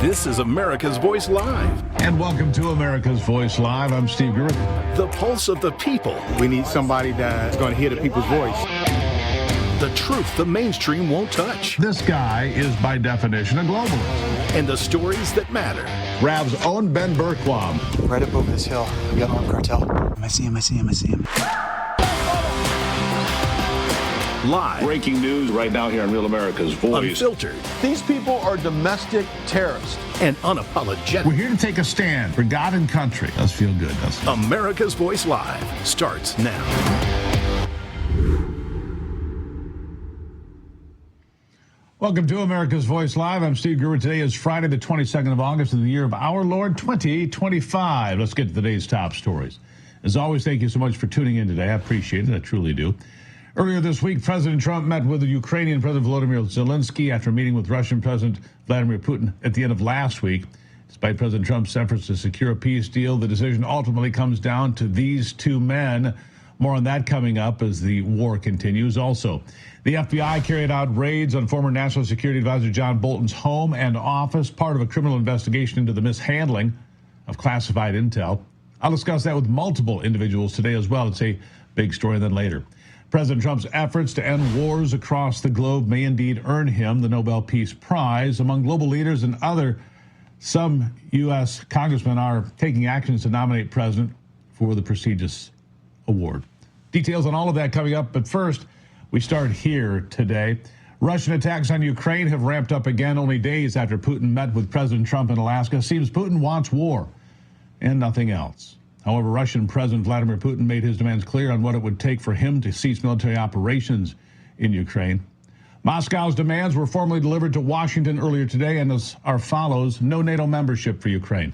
This is America's Voice Live. And welcome to America's Voice Live. I'm Steve Gruber. The pulse of the people. We need somebody that's going to hear the people's voice. The truth the mainstream won't touch. This guy is, by definition, a globalist. And the stories that matter. Rav's own Ben Berquam. Right up over this hill, we got an armed cartel. I see him. Live. Breaking news right now here on Real America's Voice. Unfiltered. These people are domestic terrorists. And unapologetic. We're here to take a stand for God and country. Does feel good, doesn't it? America's Voice Live starts now. Welcome to America's Voice Live. I'm Steve Gruber. Today is Friday, the 22nd of August in the year of our Lord 2025. Let's get to today's top stories. As always, thank you so much for tuning in today. I appreciate it. I truly do. Earlier this week, President Trump met with the Ukrainian President Volodymyr Zelensky after meeting with Russian President Vladimir Putin at the end of last week. Despite President Trump's efforts to secure a peace deal, the decision ultimately comes down to these two men. More on that coming up as the war continues. Also, the FBI carried out raids on former National Security Advisor John Bolton's home and office, part of a criminal investigation into the mishandling of classified intel. I'll discuss that with multiple individuals today as well. It's a big story, and then later. President Trump's efforts to end wars across the globe may indeed earn him the Nobel Peace Prize. Among global leaders and some U.S. congressmen are taking actions to nominate President for the prestigious award. Details on all of that coming up, but first, we start here today. Russian attacks on Ukraine have ramped up again only days after Putin met with President Trump in Alaska. Seems Putin wants war and nothing else. However, Russian President Vladimir Putin made his demands clear on what it would take for him to cease military operations in Ukraine. Moscow's demands were formally delivered to Washington earlier today and are follows: no NATO membership for Ukraine,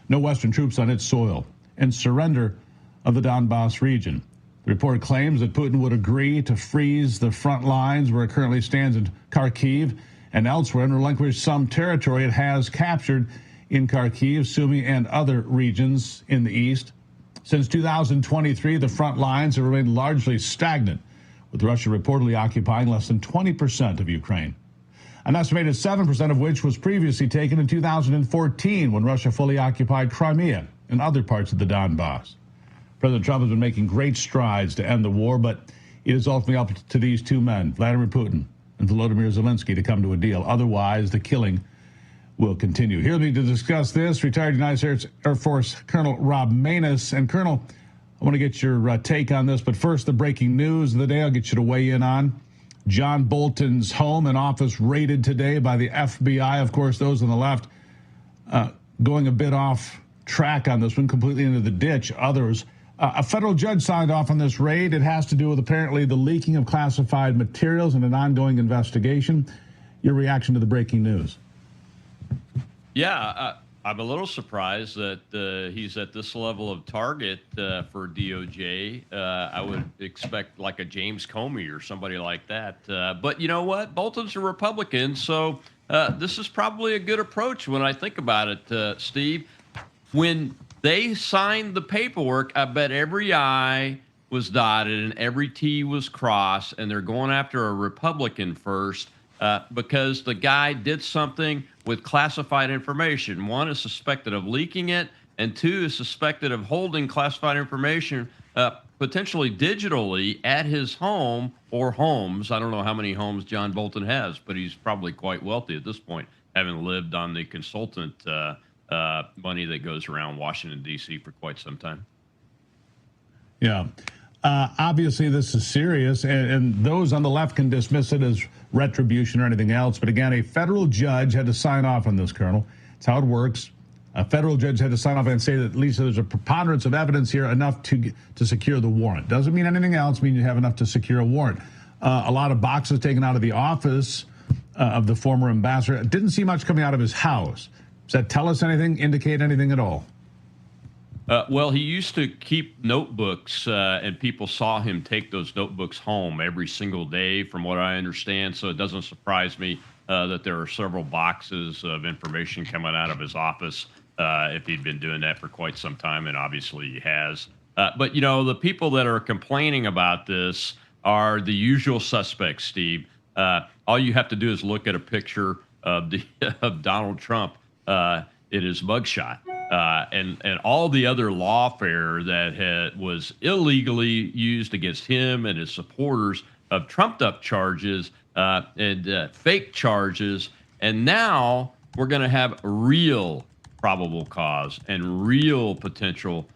no Western troops on its soil, and surrender of the Donbass region. The report claims that Putin would agree to freeze the front lines where it currently stands in Kharkiv and elsewhere and relinquish some territory it has captured in Kharkiv, Sumy, and other regions in the east. Since 2023, the front lines have remained largely stagnant, with Russia reportedly occupying less than 20% of Ukraine. An estimated 7% of which was previously taken in 2014 when Russia fully occupied Crimea and other parts of the Donbass. President Trump has been making great strides to end the war, but it is ultimately up to these two men, Vladimir Putin and Volodymyr Zelensky, to come to a deal. Otherwise, the killing will continue. Here with me to discuss this, retired United States Air Force Colonel Rob Maness. And Colonel, I want to get your take on this, but first, the breaking news of the day I'll get you to weigh in on. John Bolton's home and office raided today by the FBI. Of course, those on the left going a bit off track on this one, completely into the ditch. Others, a federal judge signed off on this raid. It has to do with apparently the leaking of classified materials and an ongoing investigation. Your reaction to the breaking news? Yeah, I'm a little surprised that he's at this level of target for DOJ. I would expect like a James Comey or somebody like that. But you know what? Bolton's a Republican, so this is probably a good approach when I think about it, Steve. When they signed the paperwork, I bet every I was dotted and every T was crossed, and they're going after a Republican first because the guy did something with classified information. One is suspected of leaking it, and two is suspected of holding classified information potentially digitally at his home or homes. I don't know how many homes John Bolton has, but he's probably quite wealthy at this point, having lived on the consultant money that goes around Washington, D.C. for quite some time. Yeah. Obviously, this is serious, and those on the left can dismiss it as retribution or anything else. But again, a federal judge had to sign off on this, Colonel. That's how it works. A federal judge had to sign off and say that at least there's a preponderance of evidence here enough to secure the warrant. Doesn't mean anything else. Mean you have enough to secure a warrant. A lot of boxes taken out of the office of the former ambassador. Didn't see much coming out of his house. Does that tell us anything, indicate anything at all? Well, he used to keep notebooks, and people saw him take those notebooks home every single day, from what I understand. So it doesn't surprise me that there are several boxes of information coming out of his office if he'd been doing that for quite some time, and obviously he has. But, you know, the people that are complaining about this are the usual suspects, Steve. All you have to do is look at a picture of Donald Trump in his mugshot. And all the other lawfare that was illegally used against him and his supporters of trumped-up charges and fake charges. And now we're going to have real probable cause and real potential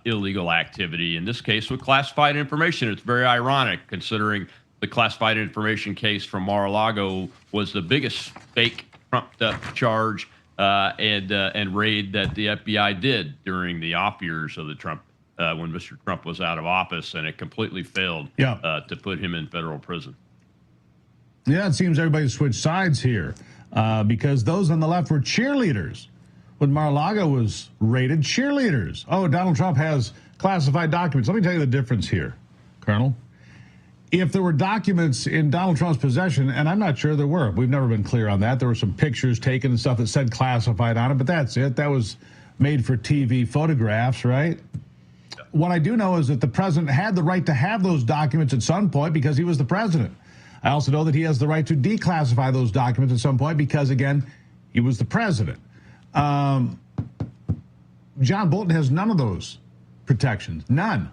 illegal activity, in this case with classified information. It's very ironic considering the classified information case from Mar-a-Lago was the biggest fake trumped-up charge and raid that the FBI did during the off years of the Trump, when Mr. Trump was out of office, and it completely failed to put him in federal prison. Yeah, it seems everybody switched sides here because those on the left were cheerleaders when Mar-a-Lago was raided. Cheerleaders. Oh, Donald Trump has classified documents. Let me tell you the difference here, Colonel. If there were documents in Donald Trump's possession, and I'm not sure there were, we've never been clear on that. There were some pictures taken and stuff that said classified on it, but that's it. That was made for TV photographs, right? What I do know is that the president had the right to have those documents at some point because he was the president. I also know that he has the right to declassify those documents at some point because, again, he was the president. John Bolton has none of those protections, none.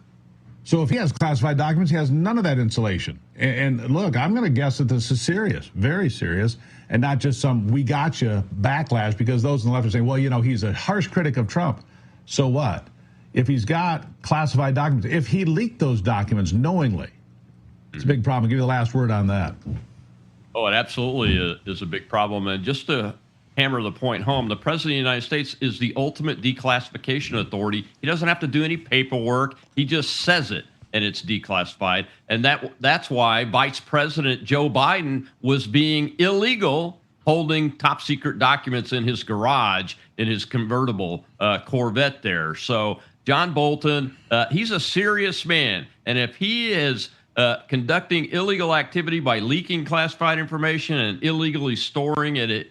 So if he has classified documents, he has none of that insulation. And look, I'm going to guess that this is serious, very serious, and not just some we gotcha backlash because those on the left are saying, well, you know, he's a harsh critic of Trump. So what? If he's got classified documents, if he leaked those documents knowingly, it's a big problem. I'll give you the last word on that. Oh, it absolutely is a big problem. And just to hammer the point home, the president of the United States is the ultimate declassification authority. He doesn't have to do any paperwork. He just says it, and it's declassified. And that's why Vice President Joe Biden was being illegal, holding top secret documents in his garage in his convertible Corvette there. So John Bolton, he's a serious man. And if he is conducting illegal activity by leaking classified information and illegally storing it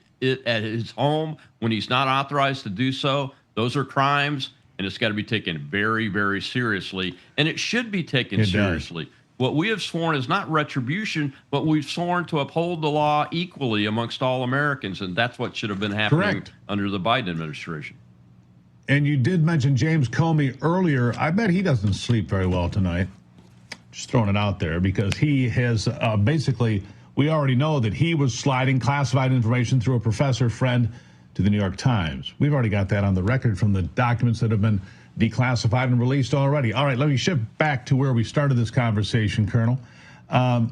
at his home when he's not authorized to do so, those are crimes, and it's got to be taken very, very seriously. And it should be taken seriously. What we have sworn is not retribution, but we've sworn to uphold the law equally amongst all Americans, and that's what should have been happening under the Biden administration. And you did mention James Comey earlier. I bet he doesn't sleep very well tonight. Just throwing it out there because he has basically, we already know that he was sliding classified information through a professor friend to the New York Times. We've already got that on the record from the documents that have been declassified and released already. All right, let me shift back to where we started this conversation, Colonel.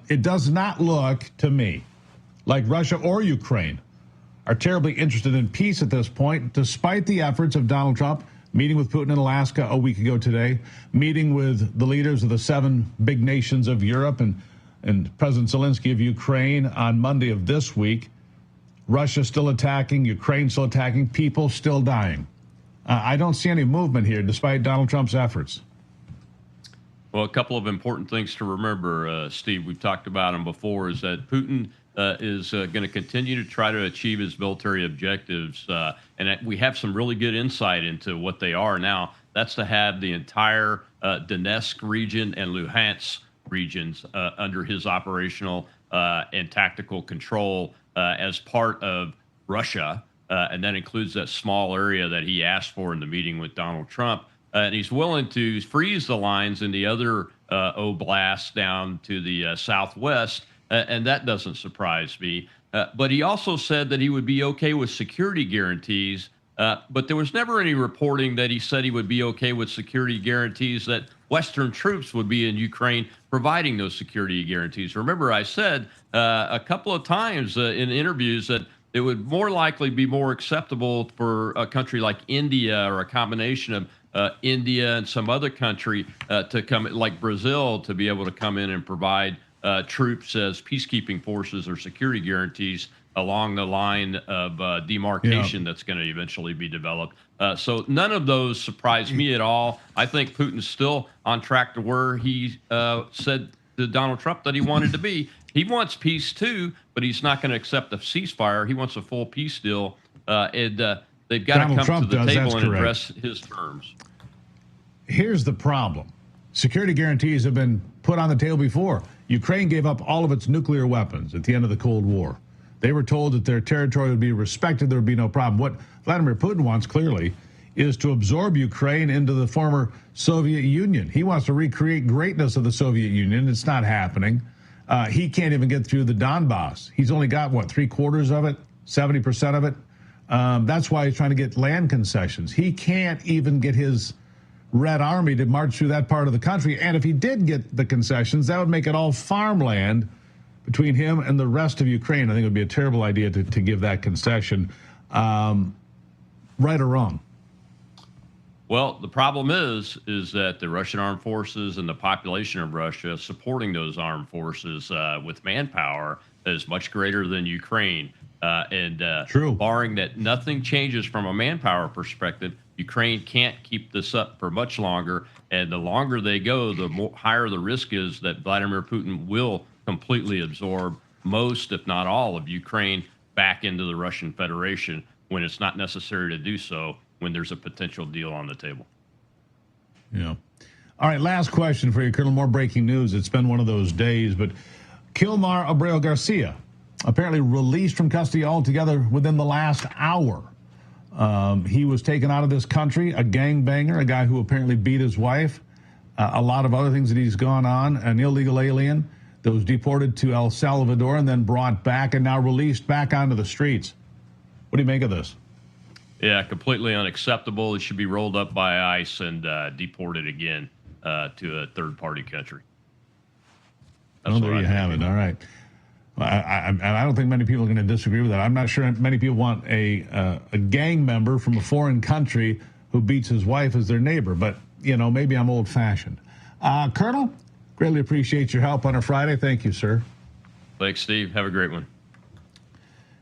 It does not look to me like Russia or Ukraine are terribly interested in peace at this point, despite the efforts of Donald Trump meeting with Putin in Alaska a week ago today, meeting with the leaders of the 7 big nations of Europe and President Zelensky of Ukraine on Monday of this week. Russia still attacking, Ukraine still attacking, people still dying. I don't see any movement here despite Donald Trump's efforts. Well, a couple of important things to remember, Steve, we've talked about them before, is that Putin is going to continue to try to achieve his military objectives. And we have some really good insight into what they are now. That's to have the entire Donetsk region and Luhansk regions under his operational and tactical control as part of Russia. And that includes that small area that he asked for in the meeting with Donald Trump. And he's willing to freeze the lines in the other oblasts down to the southwest. And that doesn't surprise me. But he also said that he would be okay with security guarantees. But there was never any reporting that he said he would be okay with security guarantees that Western troops would be in Ukraine providing those security guarantees. Remember, I said a couple of times in interviews that it would more likely be more acceptable for a country like India or a combination of India and some other country to come, like Brazil, to be able to come in and provide troops as peacekeeping forces or security guarantees along the line of demarcation that's going to eventually be developed. So none of those surprise me at all. I think Putin's still on track to where he said to Donald Trump that he wanted to be. He wants peace too, but he's not going to accept a ceasefire. He wants a full peace deal, and they've got to come to the table and address his terms. Here's the problem. Security guarantees have been put on the table before. Ukraine gave up all of its nuclear weapons at the end of the Cold War. They were told that their territory would be respected, there would be no problem. What Vladimir Putin wants, clearly, is to absorb Ukraine into the former Soviet Union. He wants to recreate greatness of the Soviet Union. It's not happening. He can't even get through the Donbass. He's only got, what, 3/4 of it, 70% of it? That's why he's trying to get land concessions. He can't even get his Red Army to march through that part of the country. And if he did get the concessions, that would make it all farmland between him and the rest of Ukraine. I think it would be a terrible idea to give that concession. Right or wrong? Well, the problem is that the Russian armed forces and the population of Russia supporting those armed forces with manpower is much greater than Ukraine. True. Barring that nothing changes from a manpower perspective, Ukraine can't keep this up for much longer. And the longer they go, the higher the risk is that Vladimir Putin will completely absorb most, if not all, of Ukraine back into the Russian Federation when it's not necessary to do so, when there's a potential deal on the table. Yeah. All right, last question for you, Colonel. More breaking news. It's been one of those days, but Kilmar Abreu Garcia apparently released from custody altogether within the last hour. He was taken out of this country, a gangbanger, a guy who apparently beat his wife, a lot of other things that he's gone on, an illegal alien that was deported to El Salvador and then brought back and now released back onto the streets. What do you make of this? Yeah, completely unacceptable. It should be rolled up by ICE and deported again to a third-party country. Well, there you have it. All right. I don't think many people are going to disagree with that. I'm not sure many people want a gang member from a foreign country who beats his wife as their neighbor, but, you know, maybe I'm old-fashioned. Colonel, greatly appreciate your help on a Friday. Thank you, sir. Thanks, Steve. Have a great one.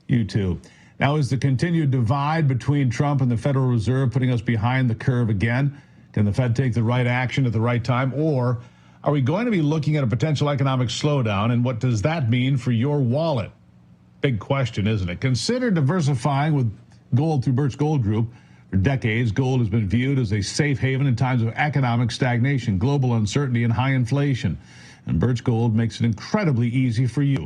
You too. Now, is the continued divide between Trump and the Federal Reserve putting us behind the curve again? Can the Fed take the right action at the right time? Or are we going to be looking at a potential economic slowdown? And what does that mean for your wallet? Big question, isn't it? Consider diversifying with gold through Birch Gold Group. For decades, gold has been viewed as a safe haven in times of economic stagnation, global uncertainty, and high inflation. And Birch Gold makes it incredibly easy for you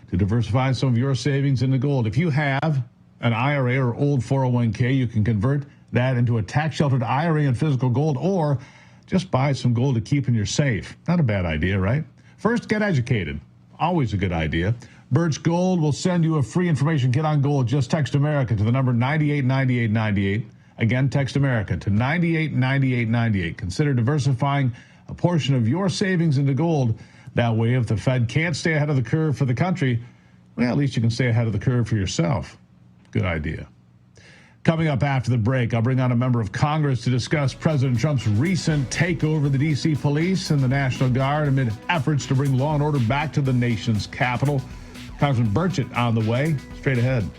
to diversify some of your savings into gold. If you have an IRA or old 401k, you can convert that into a tax-sheltered IRA in physical gold, or just buy some gold to keep in your safe. Not a bad idea, right? First, get educated. Always a good idea. Birch Gold will send you a free information kit on gold. Just text America to the number 989898. Again, text America to 989898. Consider diversifying a portion of your savings into gold. That way, if the Fed can't stay ahead of the curve for the country, well, at least you can stay ahead of the curve for yourself. Good idea. Coming up after the break, I'll bring on a member of Congress to discuss President Trump's recent takeover of the D.C. police and the National Guard amid efforts to bring law and order back to the nation's capital. Congressman Burchett on the way. Straight ahead.